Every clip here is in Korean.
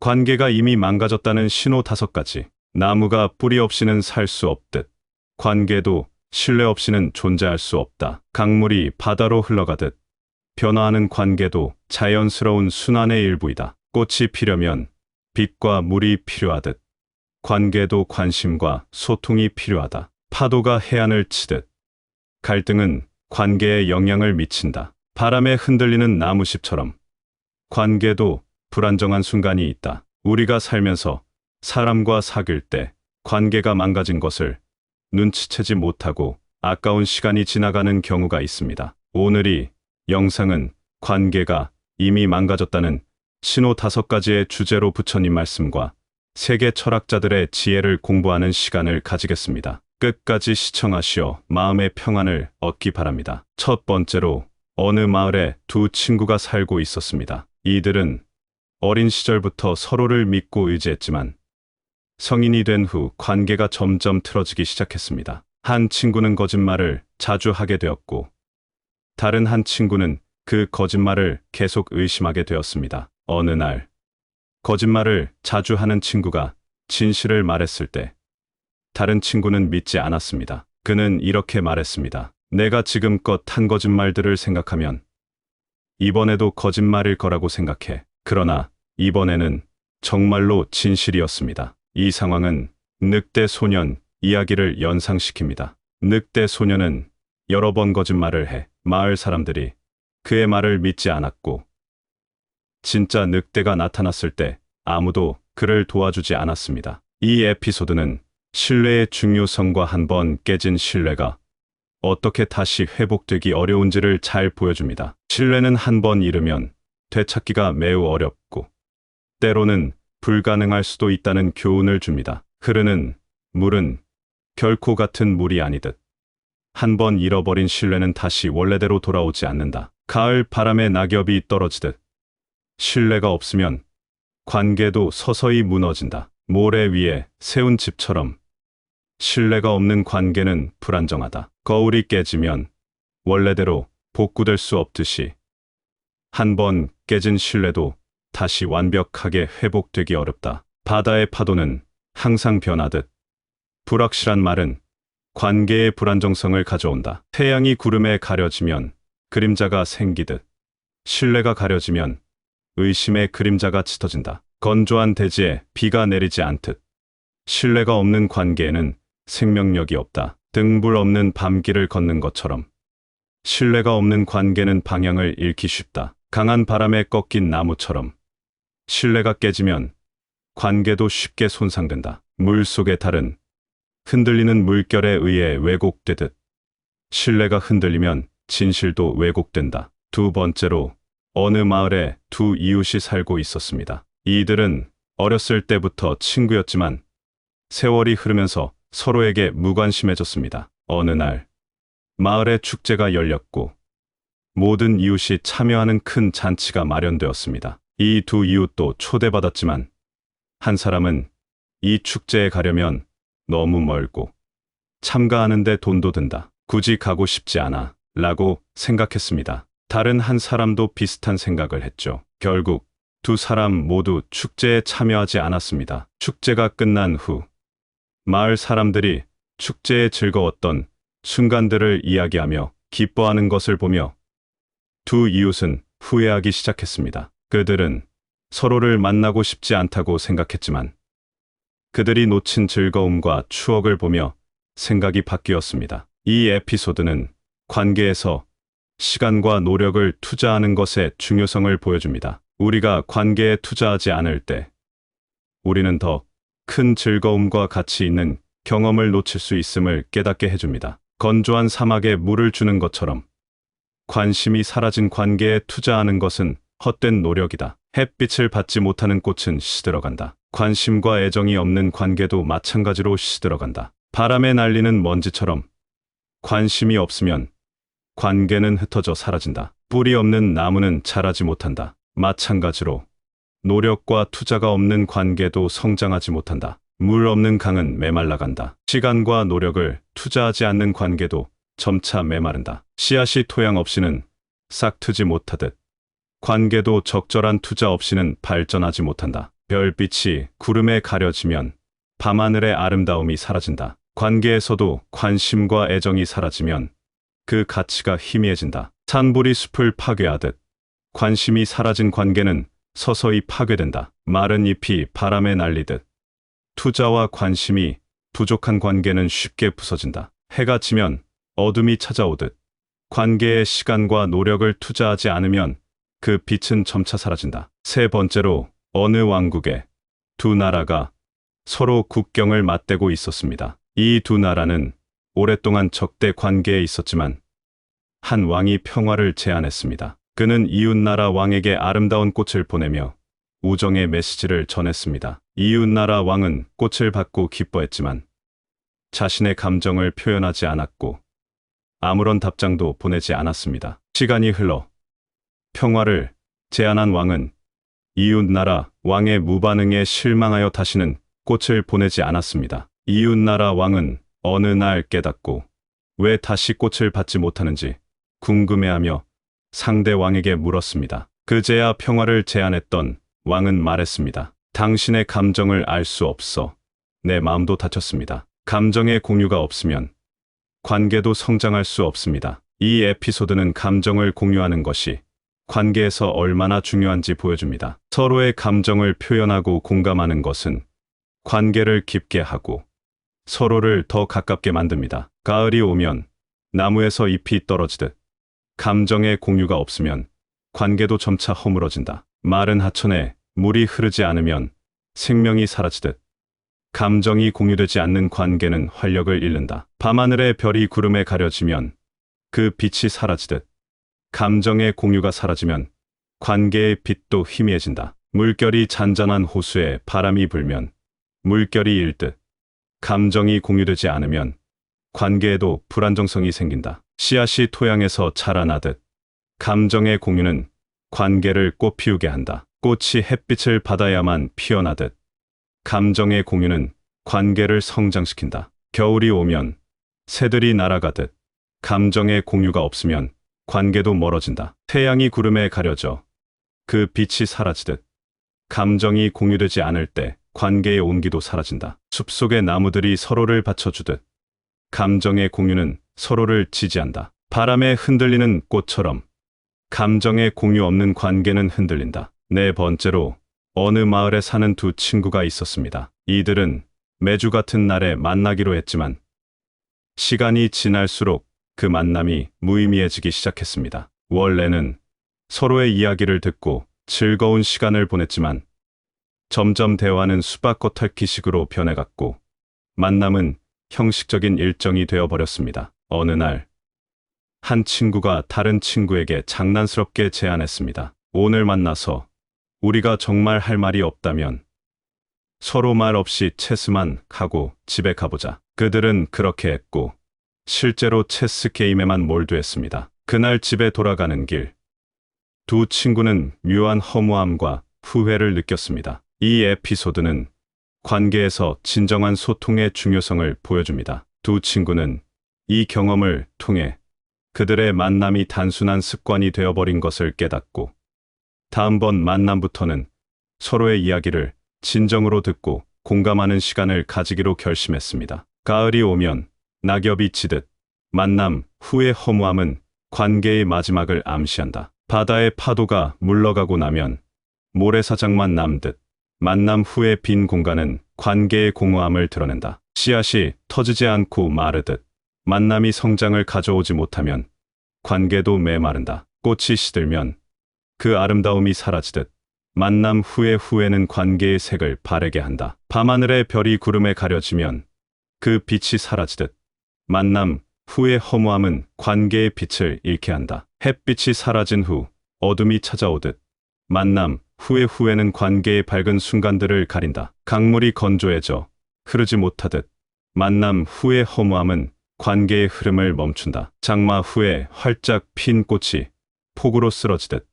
관계가 이미 망가졌다는 신호 5가지. 나무가 뿌리 없이는 살 수 없듯 관계도 신뢰 없이는 존재할 수 없다. 강물이 바다로 흘러가듯 변화하는 관계도 자연스러운 순환의 일부이다. 꽃이 피려면 빛과 물이 필요하듯 관계도 관심과 소통이 필요하다. 파도가 해안을 치듯 갈등은 관계에 영향을 미친다. 바람에 흔들리는 나무잎처럼 관계도 불안정한 순간이 있다. 우리가 살면서 사람과 사귈 때 관계가 망가진 것을 눈치채지 못하고 아까운 시간이 지나가는 경우가 있습니다. 오늘 이 영상은 관계가 이미 망가졌다는 신호 5가지의 주제로 부처님 말씀과 세계 철학자들의 지혜를 공부하는 시간을 가지겠습니다. 끝까지 시청하시어 마음의 평안을 얻기 바랍니다. 첫 번째로 어느 마을에 두 친구가 살고 있었습니다. 이들은 어린 시절부터 서로를 믿고 의지했지만 성인이 된 후 관계가 점점 틀어지기 시작했습니다. 한 친구는 거짓말을 자주 하게 되었고 다른 한 친구는 그 거짓말을 계속 의심하게 되었습니다. 어느 날 거짓말을 자주 하는 친구가 진실을 말했을 때 다른 친구는 믿지 않았습니다. 그는 이렇게 말했습니다. 내가 지금껏 한 거짓말들을 생각하면 이번에도 거짓말일 거라고 생각해. 그러나 이번에는 정말로 진실이었습니다. 이 상황은 늑대 소년 이야기를 연상시킵니다. 늑대 소년은 여러 번 거짓말을 해 마을 사람들이 그의 말을 믿지 않았고 진짜 늑대가 나타났을 때 아무도 그를 도와주지 않았습니다. 이 에피소드는 신뢰의 중요성과 한 번 깨진 신뢰가 어떻게 다시 회복되기 어려운지를 잘 보여줍니다. 신뢰는 한 번 잃으면 되찾기가 매우 어렵고 때로는 불가능할 수도 있다는 교훈을 줍니다. 흐르는 물은 결코 같은 물이 아니듯 한 번 잃어버린 신뢰는 다시 원래대로 돌아오지 않는다. 가을 바람에 낙엽이 떨어지듯 신뢰가 없으면 관계도 서서히 무너진다. 모래 위에 세운 집처럼 신뢰가 없는 관계는 불안정하다. 거울이 깨지면 원래대로 복구될 수 없듯이 한 번 깨진 신뢰도 다시 완벽하게 회복되기 어렵다. 바다의 파도는 항상 변하듯 불확실한 말은 관계의 불안정성을 가져온다. 태양이 구름에 가려지면 그림자가 생기듯 신뢰가 가려지면 의심의 그림자가 짙어진다. 건조한 대지에 비가 내리지 않듯 신뢰가 없는 관계에는 생명력이 없다. 등불 없는 밤길을 걷는 것처럼 신뢰가 없는 관계는 방향을 잃기 쉽다. 강한 바람에 꺾인 나무처럼 신뢰가 깨지면 관계도 쉽게 손상된다. 물 속의 달은 흔들리는 물결에 의해 왜곡되듯 신뢰가 흔들리면 진실도 왜곡된다. 두 번째로 어느 마을에 두 이웃이 살고 있었습니다. 이들은 어렸을 때부터 친구였지만 세월이 흐르면서 서로에게 무관심해졌습니다. 어느 날 마을에 축제가 열렸고 모든 이웃이 참여하는 큰 잔치가 마련되었습니다. 이 두 이웃도 초대받았지만 한 사람은 이 축제에 가려면 너무 멀고 참가하는데 돈도 든다. 굳이 가고 싶지 않아 라고 생각했습니다. 다른 한 사람도 비슷한 생각을 했죠. 결국 두 사람 모두 축제에 참여하지 않았습니다. 축제가 끝난 후 마을 사람들이 축제에 즐거웠던 순간들을 이야기하며 기뻐하는 것을 보며 두 이웃은 후회하기 시작했습니다. 그들은 서로를 만나고 싶지 않다고 생각했지만 그들이 놓친 즐거움과 추억을 보며 생각이 바뀌었습니다. 이 에피소드는 관계에서 시간과 노력을 투자하는 것의 중요성을 보여줍니다. 우리가 관계에 투자하지 않을 때 우리는 더 큰 즐거움과 가치 있는 경험을 놓칠 수 있음을 깨닫게 해줍니다. 건조한 사막에 물을 주는 것처럼 관심이 사라진 관계에 투자하는 것은 헛된 노력이다. 햇빛을 받지 못하는 꽃은 시들어간다. 관심과 애정이 없는 관계도 마찬가지로 시들어간다. 바람에 날리는 먼지처럼 관심이 없으면 관계는 흩어져 사라진다. 뿌리 없는 나무는 자라지 못한다. 마찬가지로 노력과 투자가 없는 관계도 성장하지 못한다. 물 없는 강은 메말라간다. 시간과 노력을 투자하지 않는 관계도 점차 메마른다. 씨앗이 토양 없이는 싹 트지 못하듯 관계도 적절한 투자 없이는 발전하지 못한다. 별빛이 구름에 가려지면 밤하늘의 아름다움이 사라진다. 관계에서도 관심과 애정이 사라지면 그 가치가 희미해진다. 산불이 숲을 파괴하듯 관심이 사라진 관계는 서서히 파괴된다. 마른 잎이 바람에 날리듯 투자와 관심이 부족한 관계는 쉽게 부서진다. 해가 지면 어둠이 찾아오듯 관계에 시간과 노력을 투자하지 않으면 그 빛은 점차 사라진다. 세 번째로, 어느 왕국에 두 나라가 서로 국경을 맞대고 있었습니다. 이 두 나라는 오랫동안 적대 관계에 있었지만 한 왕이 평화를 제안했습니다. 그는 이웃나라 왕에게 아름다운 꽃을 보내며 우정의 메시지를 전했습니다. 이웃나라 왕은 꽃을 받고 기뻐했지만 자신의 감정을 표현하지 않았고 아무런 답장도 보내지 않았습니다. 시간이 흘러 평화를 제안한 왕은 이웃나라 왕의 무반응에 실망하여 다시는 꽃을 보내지 않았습니다. 이웃나라 왕은 어느 날 깨닫고 왜 다시 꽃을 받지 못하는지 궁금해하며 상대 왕에게 물었습니다. 그제야 평화를 제안했던 왕은 말했습니다. 당신의 감정을 알 수 없어 내 마음도 다쳤습니다. 감정의 공유가 없으면 관계도 성장할 수 없습니다. 이 에피소드는 감정을 공유하는 것이 관계에서 얼마나 중요한지 보여줍니다. 서로의 감정을 표현하고 공감하는 것은 관계를 깊게 하고 서로를 더 가깝게 만듭니다. 가을이 오면 나무에서 잎이 떨어지듯 감정의 공유가 없으면 관계도 점차 허물어진다. 마른 하천에 물이 흐르지 않으면 생명이 사라지듯 감정이 공유되지 않는 관계는 활력을 잃는다. 밤하늘의 별이 구름에 가려지면 그 빛이 사라지듯 감정의 공유가 사라지면 관계의 빛도 희미해진다. 물결이 잔잔한 호수에 바람이 불면 물결이 일듯 감정이 공유되지 않으면 관계에도 불안정성이 생긴다. 씨앗이 토양에서 자라나듯 감정의 공유는 관계를 꽃피우게 한다. 꽃이 햇빛을 받아야만 피어나듯 감정의 공유는 관계를 성장시킨다. 겨울이 오면 새들이 날아가듯 감정의 공유가 없으면 관계도 멀어진다. 태양이 구름에 가려져 그 빛이 사라지듯 감정이 공유되지 않을 때 관계의 온기도 사라진다. 숲속의 나무들이 서로를 받쳐주듯 감정의 공유는 서로를 지지한다. 바람에 흔들리는 꽃처럼 감정의 공유 없는 관계는 흔들린다. 네 번째로, 어느 마을에 사는 두 친구가 있었습니다. 이들은 매주 같은 날에 만나기로 했지만 시간이 지날수록 그 만남이 무의미해지기 시작했습니다. 원래는 서로의 이야기를 듣고 즐거운 시간을 보냈지만 점점 대화는 수박꽃 핥기식으로 변해갔고 만남은 형식적인 일정이 되어버렸습니다. 어느 날, 한 친구가 다른 친구에게 장난스럽게 제안했습니다. 오늘 만나서 우리가 정말 할 말이 없다면 서로 말 없이 체스만 하고 집에 가보자. 그들은 그렇게 했고 실제로 체스 게임에만 몰두했습니다. 그날 집에 돌아가는 길, 두 친구는 묘한 허무함과 후회를 느꼈습니다. 이 에피소드는 관계에서 진정한 소통의 중요성을 보여줍니다. 두 친구는 이 경험을 통해 그들의 만남이 단순한 습관이 되어버린 것을 깨닫고 다음번 만남부터는 서로의 이야기를 진정으로 듣고 공감하는 시간을 가지기로 결심했습니다. 가을이 오면 낙엽이 지듯 만남 후의 허무함은 관계의 마지막을 암시한다. 바다의 파도가 물러가고 나면 모래사장만 남듯 만남 후의 빈 공간은 관계의 공허함을 드러낸다. 씨앗이 터지지 않고 마르듯 만남이 성장을 가져오지 못하면 관계도 메마른다. 꽃이 시들면 그 아름다움이 사라지듯 만남 후의 후회는 관계의 색을 바래게 한다. 밤하늘의 별이 구름에 가려지면 그 빛이 사라지듯 만남 후의 허무함은 관계의 빛을 잃게 한다. 햇빛이 사라진 후 어둠이 찾아오듯 만남 후의 후회는 관계의 밝은 순간들을 가린다. 강물이 건조해져 흐르지 못하듯 만남 후의 허무함은 관계의 흐름을 멈춘다. 장마 후에 활짝 핀 꽃이 폭우로 쓰러지듯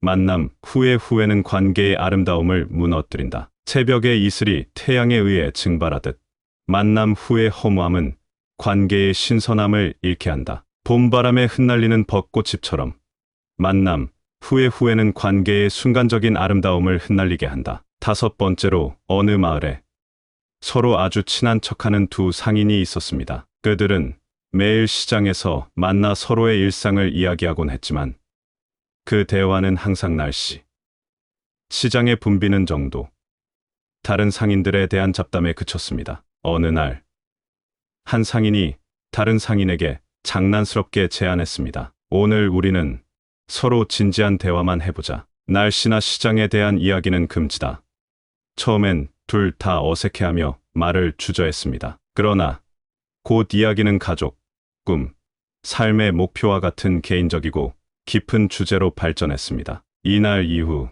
만남 후의 후회는 관계의 아름다움을 무너뜨린다. 새벽의 이슬이 태양에 의해 증발하듯 만남 후의 허무함은 관계의 신선함을 잃게 한다. 봄바람에 흩날리는 벚꽃잎처럼 만남 후의 후회는 관계의 순간적인 아름다움을 흩날리게 한다. 5번째로 어느 마을에 서로 아주 친한 척하는 두 상인이 있었습니다. 그들은 매일 시장에서 만나 서로의 일상을 이야기하곤 했지만 그 대화는 항상 날씨, 시장의 붐비는 정도, 다른 상인들에 대한 잡담에 그쳤습니다. 어느 날, 한 상인이 다른 상인에게 장난스럽게 제안했습니다. 오늘 우리는 서로 진지한 대화만 해보자. 날씨나 시장에 대한 이야기는 금지다. 처음엔 둘 다 어색해하며 말을 주저했습니다. 그러나 곧 이야기는 가족, 꿈, 삶의 목표와 같은 개인적이고 깊은 주제로 발전했습니다. 이날 이후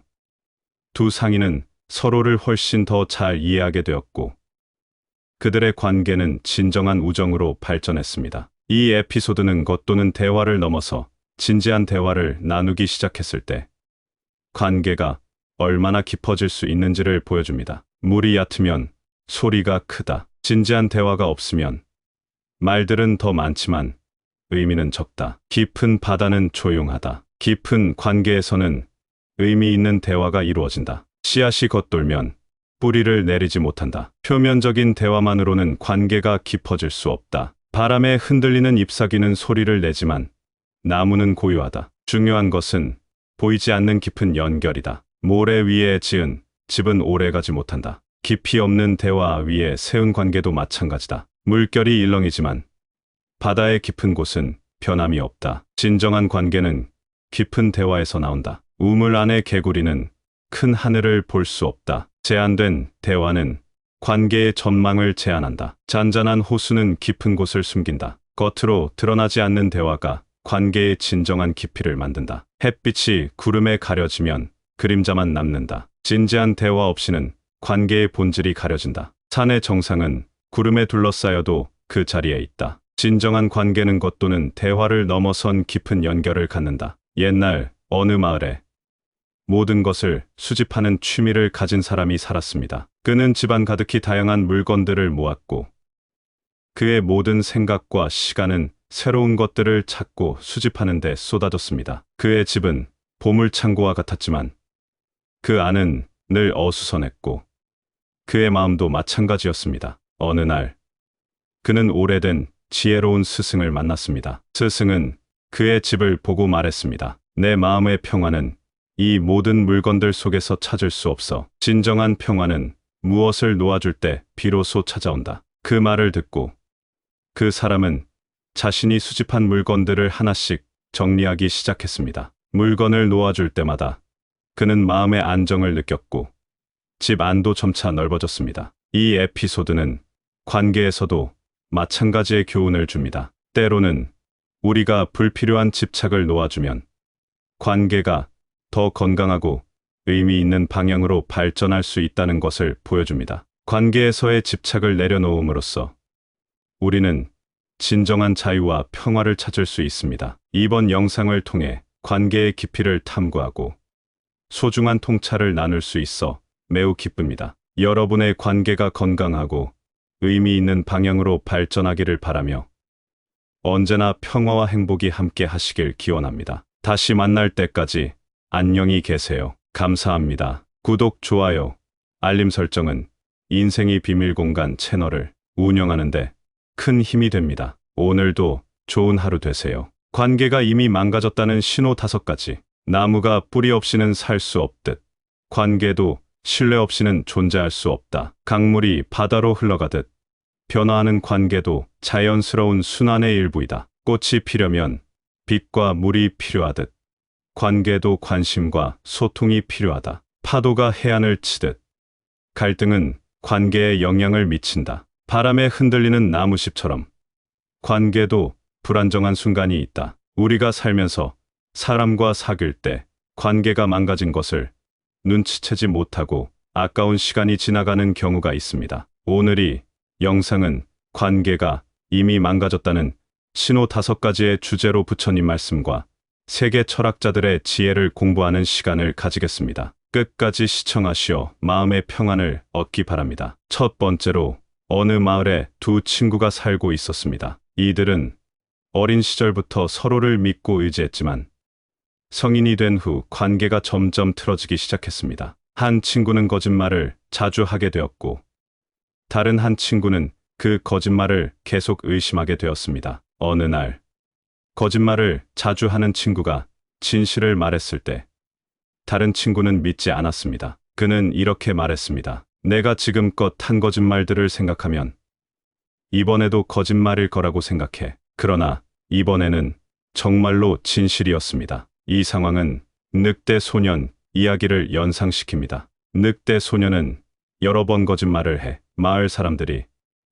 두 상인은 서로를 훨씬 더 잘 이해하게 되었고 그들의 관계는 진정한 우정으로 발전했습니다. 이 에피소드는 것 또는 대화를 넘어서 진지한 대화를 나누기 시작했을 때 관계가 얼마나 깊어질 수 있는지를 보여줍니다. 물이 얕으면 소리가 크다. 진지한 대화가 없으면 말들은 더 많지만 의미는 적다. 깊은 바다는 조용하다. 깊은 관계에서는 의미 있는 대화가 이루어진다. 씨앗이 겉돌면 뿌리를 내리지 못한다. 표면적인 대화만으로는 관계가 깊어질 수 없다. 바람에 흔들리는 잎사귀는 소리를 내지만 나무는 고요하다. 중요한 것은 보이지 않는 깊은 연결이다. 모래 위에 지은 집은 오래가지 못한다. 깊이 없는 대화 위에 세운 관계도 마찬가지다. 물결이 일렁이지만 바다의 깊은 곳은 변함이 없다. 진정한 관계는 깊은 대화에서 나온다. 우물 안의 개구리는 큰 하늘을 볼 수 없다. 제한된 대화는 관계의 전망을 제한한다. 잔잔한 호수는 깊은 곳을 숨긴다. 겉으로 드러나지 않는 대화가 관계의 진정한 깊이를 만든다. 햇빛이 구름에 가려지면 그림자만 남는다. 진지한 대화 없이는 관계의 본질이 가려진다. 산의 정상은 구름에 둘러싸여도 그 자리에 있다. 진정한 관계는 것 또는 대화를 넘어선 깊은 연결을 갖는다. 옛날 어느 마을에 모든 것을 수집하는 취미를 가진 사람이 살았습니다. 그는 집안 가득히 다양한 물건들을 모았고 그의 모든 생각과 시간은 새로운 것들을 찾고 수집하는 데 쏟아졌습니다. 그의 집은 보물창고와 같았지만 그 안은 늘 어수선했고 그의 마음도 마찬가지였습니다. 어느 날 그는 오래된 지혜로운 스승을 만났습니다. 스승은 그의 집을 보고 말했습니다. 내 마음의 평화는 이 모든 물건들 속에서 찾을 수 없어. 진정한 평화는 무엇을 놓아줄 때 비로소 찾아온다. 그 말을 듣고 그 사람은 자신이 수집한 물건들을 하나씩 정리하기 시작했습니다. 물건을 놓아줄 때마다 그는 마음의 안정을 느꼈고 집 안도 점차 넓어졌습니다. 이 에피소드는 관계에서도 마찬가지의 교훈을 줍니다. 때로는 우리가 불필요한 집착을 놓아주면 관계가 더 건강하고 의미 있는 방향으로 발전할 수 있다는 것을 보여줍니다. 관계에서의 집착을 내려놓음으로써 우리는 진정한 자유와 평화를 찾을 수 있습니다. 이번 영상을 통해 관계의 깊이를 탐구하고 소중한 통찰을 나눌 수 있어 매우 기쁩니다. 여러분의 관계가 건강하고 의미 있는 방향으로 발전하기를 바라며 언제나 평화와 행복이 함께 하시길 기원합니다. 다시 만날 때까지 안녕히 계세요. 감사합니다. 구독, 좋아요, 알림 설정은 인생이 비밀 공간 채널을 운영하는데 큰 힘이 됩니다. 오늘도 좋은 하루 되세요. 관계가 이미 망가졌다는 신호 5가지. 나무가 뿌리 없이는 살 수 없듯 관계도 신뢰 없이는 존재할 수 없다. 강물이 바다로 흘러가듯 변화하는 관계도 자연스러운 순환의 일부이다. 꽃이 피려면 빛과 물이 필요하듯 관계도 관심과 소통이 필요하다. 파도가 해안을 치듯 갈등은 관계에 영향을 미친다. 바람에 흔들리는 나무잎처럼 관계도 불안정한 순간이 있다. 우리가 살면서 사람과 사귈 때 관계가 망가진 것을 눈치채지 못하고 아까운 시간이 지나가는 경우가 있습니다. 오늘 이 영상은 관계가 이미 망가졌다는 신호 5가지의 주제로 부처님 말씀과 세계 철학자들의 지혜를 공부하는 시간을 가지겠습니다. 끝까지 시청하시어 마음의 평안을 얻기 바랍니다. 첫 번째로 어느 마을에 두 친구가 살고 있었습니다. 이들은 어린 시절부터 서로를 믿고 의지했지만 성인이 된 후 관계가 점점 틀어지기 시작했습니다. 한 친구는 거짓말을 자주 하게 되었고, 다른 한 친구는 그 거짓말을 계속 의심하게 되었습니다. 어느 날, 거짓말을 자주 하는 친구가 진실을 말했을 때, 다른 친구는 믿지 않았습니다. 그는 이렇게 말했습니다. 내가 지금껏 한 거짓말들을 생각하면 이번에도 거짓말일 거라고 생각해. 그러나 이번에는 정말로 진실이었습니다. 이 상황은 늑대 소년 이야기를 연상시킵니다. 늑대 소년은 여러 번 거짓말을 해 마을 사람들이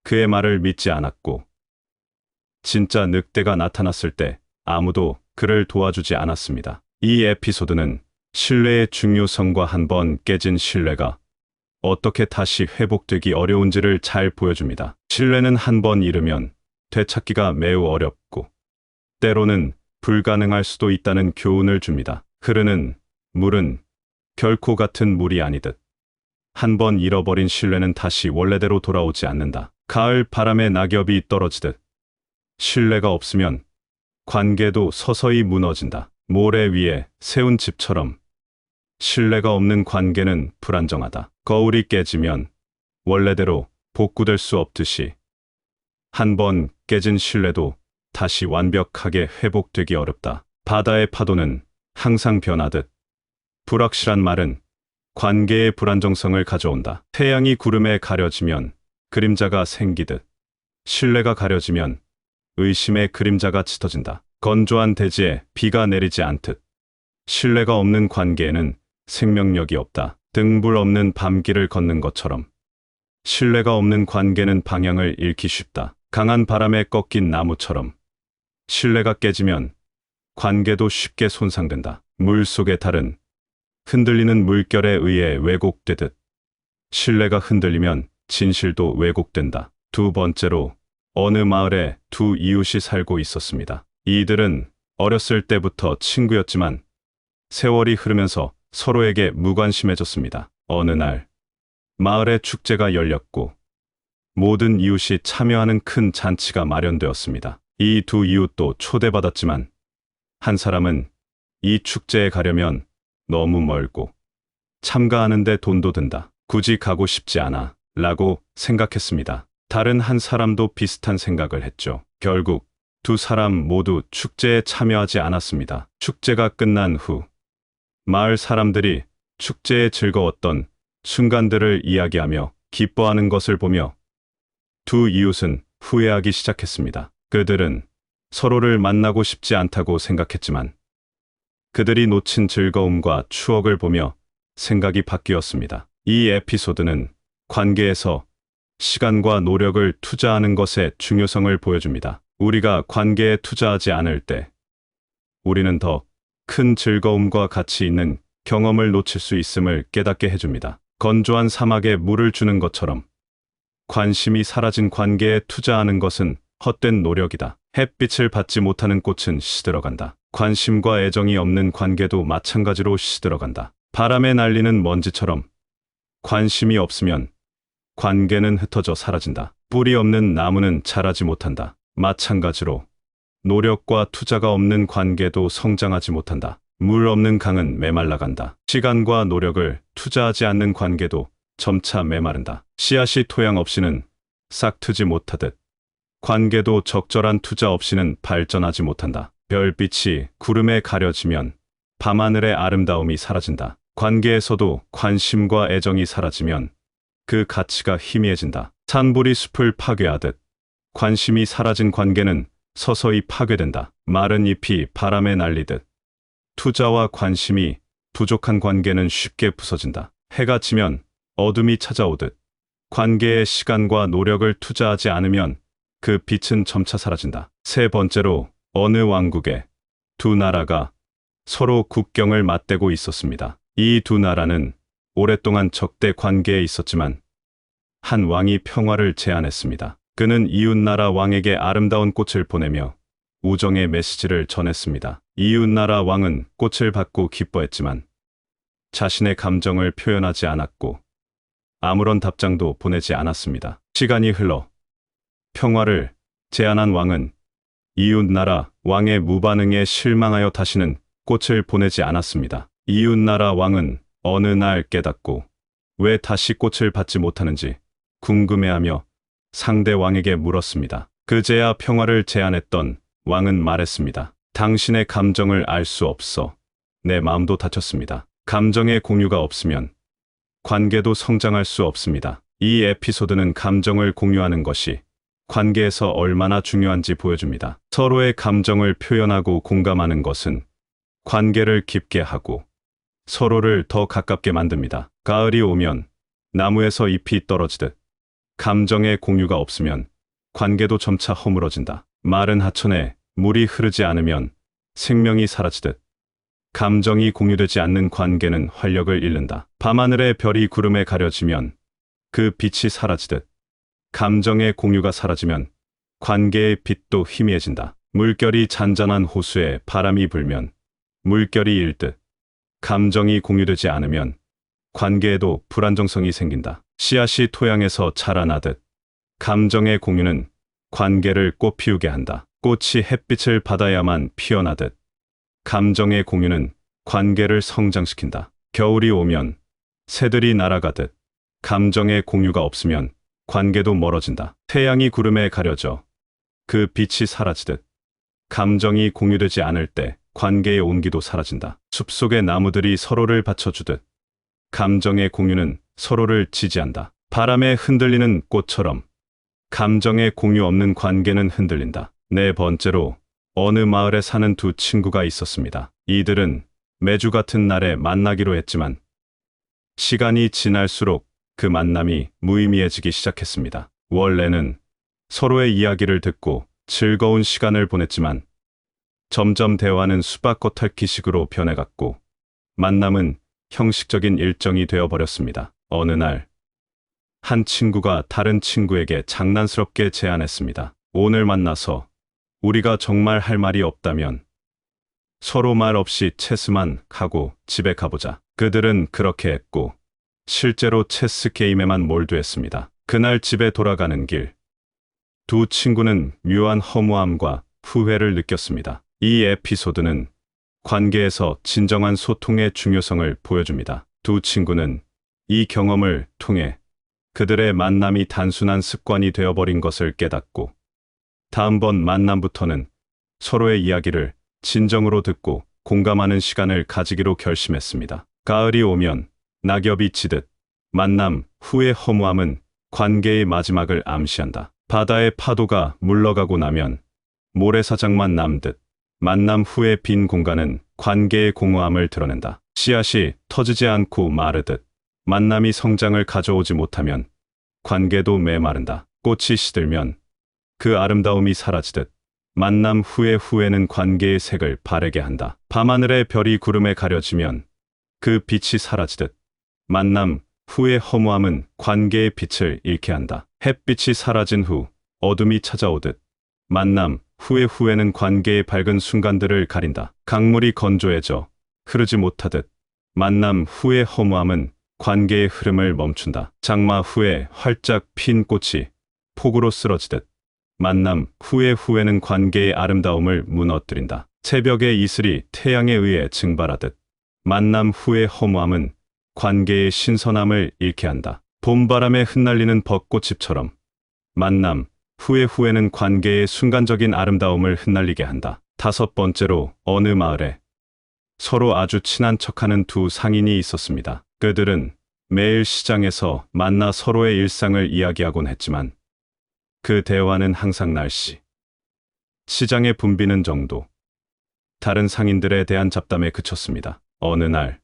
그의 말을 믿지 않았고, 진짜 늑대가 나타났을 때 아무도 그를 도와주지 않았습니다. 이 에피소드는 신뢰의 중요성과 한 번 깨진 신뢰가 어떻게 다시 회복되기 어려운지를 잘 보여줍니다. 신뢰는 한 번 잃으면 되찾기가 매우 어렵고, 때로는 불가능할 수도 있다는 교훈을 줍니다. 흐르는 물은 결코 같은 물이 아니듯, 한 번 잃어버린 신뢰는 다시 원래대로 돌아오지 않는다. 가을 바람에 낙엽이 떨어지듯, 신뢰가 없으면 관계도 서서히 무너진다. 모래 위에 세운 집처럼 신뢰가 없는 관계는 불안정하다. 거울이 깨지면 원래대로 복구될 수 없듯이, 한 번 깨진 신뢰도 다시 완벽하게 회복되기 어렵다. 바다의 파도는 항상 변하듯, 불확실한 말은 관계의 불안정성을 가져온다. 태양이 구름에 가려지면 그림자가 생기듯, 신뢰가 가려지면 의심의 그림자가 짙어진다. 건조한 대지에 비가 내리지 않듯, 신뢰가 없는 관계에는 생명력이 없다. 등불 없는 밤길을 걷는 것처럼 신뢰가 없는 관계는 방향을 잃기 쉽다. 강한 바람에 꺾인 나무처럼 신뢰가 깨지면 관계도 쉽게 손상된다. 물 속의 달은 흔들리는 물결에 의해 왜곡되듯, 신뢰가 흔들리면 진실도 왜곡된다. 두 번째로, 어느 마을에 두 이웃이 살고 있었습니다. 이들은 어렸을 때부터 친구였지만 세월이 흐르면서 서로에게 무관심해졌습니다. 어느 날, 마을에 축제가 열렸고 모든 이웃이 참여하는 큰 잔치가 마련되었습니다. 이 두 이웃도 초대받았지만 한 사람은 이 축제에 가려면 너무 멀고 참가하는데 돈도 든다. 굳이 가고 싶지 않아 라고 생각했습니다. 다른 한 사람도 비슷한 생각을 했죠. 결국 두 사람 모두 축제에 참여하지 않았습니다. 축제가 끝난 후 마을 사람들이 축제에 즐거웠던 순간들을 이야기하며 기뻐하는 것을 보며 두 이웃은 후회하기 시작했습니다. 그들은 서로를 만나고 싶지 않다고 생각했지만 그들이 놓친 즐거움과 추억을 보며 생각이 바뀌었습니다. 이 에피소드는 관계에서 시간과 노력을 투자하는 것의 중요성을 보여줍니다. 우리가 관계에 투자하지 않을 때 우리는 더 큰 즐거움과 가치 있는 경험을 놓칠 수 있음을 깨닫게 해줍니다. 건조한 사막에 물을 주는 것처럼 관심이 사라진 관계에 투자하는 것은 헛된 노력이다. 햇빛을 받지 못하는 꽃은 시들어간다. 관심과 애정이 없는 관계도 마찬가지로 시들어간다. 바람에 날리는 먼지처럼 관심이 없으면 관계는 흩어져 사라진다. 뿌리 없는 나무는 자라지 못한다. 마찬가지로 노력과 투자가 없는 관계도 성장하지 못한다. 물 없는 강은 메말라간다. 시간과 노력을 투자하지 않는 관계도 점차 메마른다. 씨앗이 토양 없이는 싹트지 못하듯 관계도 적절한 투자 없이는 발전하지 못한다. 별빛이 구름에 가려지면 밤하늘의 아름다움이 사라진다. 관계에서도 관심과 애정이 사라지면 그 가치가 희미해진다. 산불이 숲을 파괴하듯 관심이 사라진 관계는 서서히 파괴된다. 마른 잎이 바람에 날리듯 투자와 관심이 부족한 관계는 쉽게 부서진다. 해가 지면 어둠이 찾아오듯 관계에 시간과 노력을 투자하지 않으면 그 빛은 점차 사라진다. 세 번째로, 어느 왕국에 두 나라가 서로 국경을 맞대고 있었습니다. 이 두 나라는 오랫동안 적대 관계에 있었지만 한 왕이 평화를 제안했습니다. 그는 이웃나라 왕에게 아름다운 꽃을 보내며 우정의 메시지를 전했습니다. 이웃나라 왕은 꽃을 받고 기뻐했지만 자신의 감정을 표현하지 않았고 아무런 답장도 보내지 않았습니다. 시간이 흘러 평화를 제안한 왕은 이웃나라 왕의 무반응에 실망하여 다시는 꽃을 보내지 않았습니다. 이웃나라 왕은 어느 날 깨닫고 왜 다시 꽃을 받지 못하는지 궁금해하며 상대 왕에게 물었습니다. 그제야 평화를 제안했던 왕은 말했습니다. 당신의 감정을 알 수 없어 내 마음도 다쳤습니다. 감정의 공유가 없으면 관계도 성장할 수 없습니다. 이 에피소드는 감정을 공유하는 것이 관계에서 얼마나 중요한지 보여줍니다. 서로의 감정을 표현하고 공감하는 것은 관계를 깊게 하고 서로를 더 가깝게 만듭니다. 가을이 오면 나무에서 잎이 떨어지듯 감정의 공유가 없으면 관계도 점차 허물어진다. 마른 하천에 물이 흐르지 않으면 생명이 사라지듯 감정이 공유되지 않는 관계는 활력을 잃는다. 밤하늘의 별이 구름에 가려지면 그 빛이 사라지듯 감정의 공유가 사라지면 관계의 빛도 희미해진다. 물결이 잔잔한 호수에 바람이 불면 물결이 일듯 감정이 공유되지 않으면 관계에도 불안정성이 생긴다. 씨앗이 토양에서 자라나듯 감정의 공유는 관계를 꽃피우게 한다. 꽃이 햇빛을 받아야만 피어나듯 감정의 공유는 관계를 성장시킨다. 겨울이 오면 새들이 날아가듯 감정의 공유가 없으면 관계도 멀어진다. 태양이 구름에 가려져 그 빛이 사라지듯 감정이 공유되지 않을 때 관계의 온기도 사라진다. 숲속의 나무들이 서로를 받쳐주듯 감정의 공유는 서로를 지지한다. 바람에 흔들리는 꽃처럼 감정의 공유 없는 관계는 흔들린다. 네 번째로, 어느 마을에 사는 두 친구가 있었습니다. 이들은 매주 같은 날에 만나기로 했지만 시간이 지날수록 그 만남이 무의미해지기 시작했습니다. 원래는 서로의 이야기를 듣고 즐거운 시간을 보냈지만 점점 대화는 수박꽃 핥기식으로 변해갔고 만남은 형식적인 일정이 되어버렸습니다. 어느 날, 한 친구가 다른 친구에게 장난스럽게 제안했습니다. 오늘 만나서 우리가 정말 할 말이 없다면 서로 말 없이 체스만 하고 집에 가보자. 그들은 그렇게 했고 실제로 체스 게임에만 몰두했습니다. 그날 집에 돌아가는 길, 두 친구는 묘한 허무함과 후회를 느꼈습니다. 이 에피소드는 관계에서 진정한 소통의 중요성을 보여줍니다. 두 친구는 이 경험을 통해 그들의 만남이 단순한 습관이 되어버린 것을 깨닫고 다음번 만남부터는 서로의 이야기를 진정으로 듣고 공감하는 시간을 가지기로 결심했습니다. 가을이 오면 낙엽이 지듯 만남 후의 허무함은 관계의 마지막을 암시한다. 바다의 파도가 물러가고 나면 모래사장만 남듯 만남 후의 빈 공간은 관계의 공허함을 드러낸다. 씨앗이 터지지 않고 마르듯 만남이 성장을 가져오지 못하면 관계도 메마른다. 꽃이 시들면 그 아름다움이 사라지듯 만남 후의 후회는 관계의 색을 바래게 한다. 밤하늘의 별이 구름에 가려지면 그 빛이 사라지듯 만남 후의 허무함은 관계의 빛을 잃게 한다. 햇빛이 사라진 후 어둠이 찾아오듯 만남 후의 후회는 관계의 밝은 순간들을 가린다. 강물이 건조해져 흐르지 못하듯 만남 후의 허무함은 관계의 흐름을 멈춘다. 장마 후에 활짝 핀 꽃이 폭우로 쓰러지듯 만남 후의 후회는 관계의 아름다움을 무너뜨린다. 새벽의 이슬이 태양에 의해 증발하듯 만남 후의 허무함은 관계의 신선함을 잃게 한다. 봄바람에 흩날리는 벚꽃잎처럼 만남 후의 후회는 관계의 순간적인 아름다움을 흩날리게 한다. 다섯 번째로, 어느 마을에 서로 아주 친한 척하는 두 상인이 있었습니다. 그들은 매일 시장에서 만나 서로의 일상을 이야기하곤 했지만 그 대화는 항상 날씨, 시장의 붐비는 정도, 다른 상인들에 대한 잡담에 그쳤습니다. 어느 날,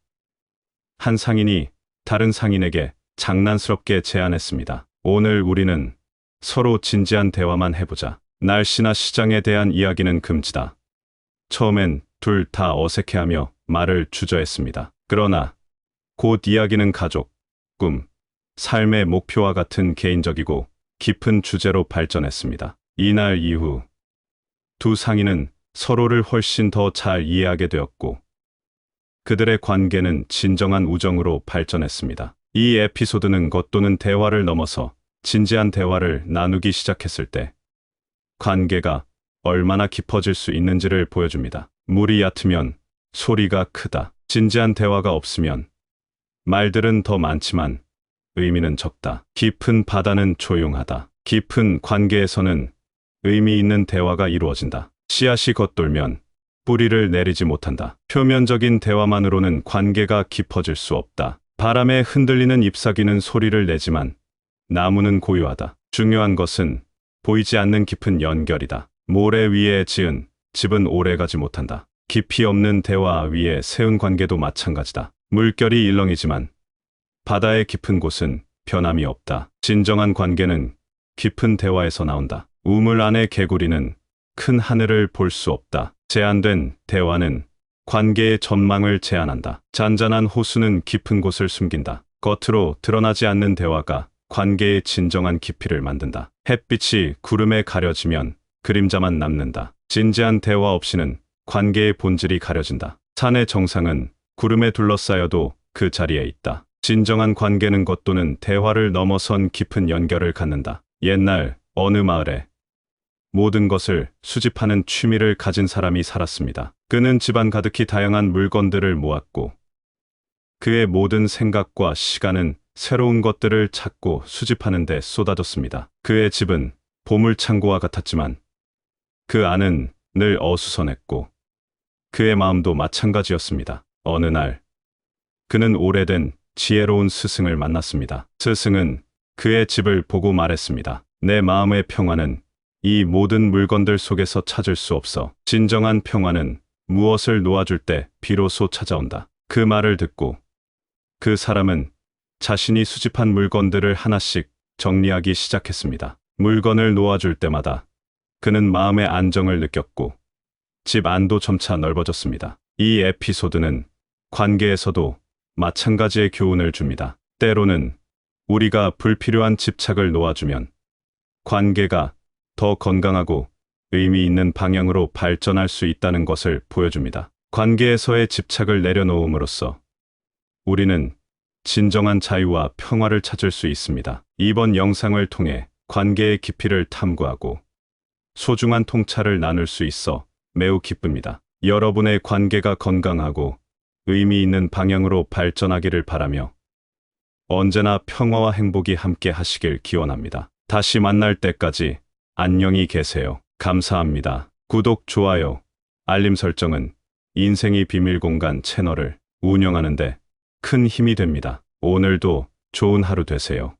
한 상인이 다른 상인에게 장난스럽게 제안했습니다. 오늘 우리는 서로 진지한 대화만 해보자. 날씨나 시장에 대한 이야기는 금지다. 처음엔 둘 다 어색해하며 말을 주저했습니다. 그러나 곧 이야기는 가족, 꿈, 삶의 목표와 같은 개인적이고 깊은 주제로 발전했습니다. 이날 이후 두 상인은 서로를 훨씬 더 잘 이해하게 되었고 그들의 관계는 진정한 우정으로 발전했습니다. 이 에피소드는 것 또는 대화를 넘어서 진지한 대화를 나누기 시작했을 때 관계가 얼마나 깊어질 수 있는지를 보여줍니다. 물이 얕으면 소리가 크다. 진지한 대화가 없으면 말들은 더 많지만 의미는 적다. 깊은 바다는 조용하다. 깊은 관계에서는 의미 있는 대화가 이루어진다. 씨앗이 겉돌면 뿌리를 내리지 못한다. 표면적인 대화만으로는 관계가 깊어질 수 없다. 바람에 흔들리는 잎사귀는 소리를 내지만 나무는 고요하다. 중요한 것은 보이지 않는 깊은 연결이다. 모래 위에 지은 집은 오래가지 못한다. 깊이 없는 대화 위에 세운 관계도 마찬가지다. 물결이 일렁이지만 바다의 깊은 곳은 변함이 없다. 진정한 관계는 깊은 대화에서 나온다. 우물 안의 개구리는 큰 하늘을 볼 수 없다. 제한된 대화는 관계의 전망을 제한한다. 잔잔한 호수는 깊은 곳을 숨긴다. 겉으로 드러나지 않는 대화가 관계의 진정한 깊이를 만든다. 햇빛이 구름에 가려지면 그림자만 남는다. 진지한 대화 없이는 관계의 본질이 가려진다. 산의 정상은 구름에 둘러싸여도 그 자리에 있다. 진정한 관계는 것 또는 대화를 넘어선 깊은 연결을 갖는다. 옛날 어느 마을에 모든 것을 수집하는 취미를 가진 사람이 살았습니다. 그는 집안 가득히 다양한 물건들을 모았고 그의 모든 생각과 시간은 새로운 것들을 찾고 수집하는 데 쏟아졌습니다. 그의 집은 보물창고와 같았지만 그 안은 늘 어수선했고 그의 마음도 마찬가지였습니다. 어느 날 그는 오래된 지혜로운 스승을 만났습니다. 스승은 그의 집을 보고 말했습니다. 내 마음의 평화는 이 모든 물건들 속에서 찾을 수 없어. 진정한 평화는 무엇을 놓아줄 때 비로소 찾아온다. 그 말을 듣고 그 사람은 자신이 수집한 물건들을 하나씩 정리하기 시작했습니다. 물건을 놓아줄 때마다 그는 마음의 안정을 느꼈고 집 안도 점차 넓어졌습니다. 이 에피소드는 관계에서도 마찬가지의 교훈을 줍니다. 때로는 우리가 불필요한 집착을 놓아주면 관계가 더 건강하고 의미 있는 방향으로 발전할 수 있다는 것을 보여줍니다. 관계에서의 집착을 내려놓음으로써 우리는 진정한 자유와 평화를 찾을 수 있습니다. 이번 영상을 통해 관계의 깊이를 탐구하고 소중한 통찰을 나눌 수 있어 매우 기쁩니다. 여러분의 관계가 건강하고 의미 있는 방향으로 발전하기를 바라며 언제나 평화와 행복이 함께 하시길 기원합니다. 다시 만날 때까지 안녕히 계세요. 감사합니다. 구독, 좋아요, 알림 설정은 인생이 비밀공간 채널을 운영하는데 큰 힘이 됩니다. 오늘도 좋은 하루 되세요.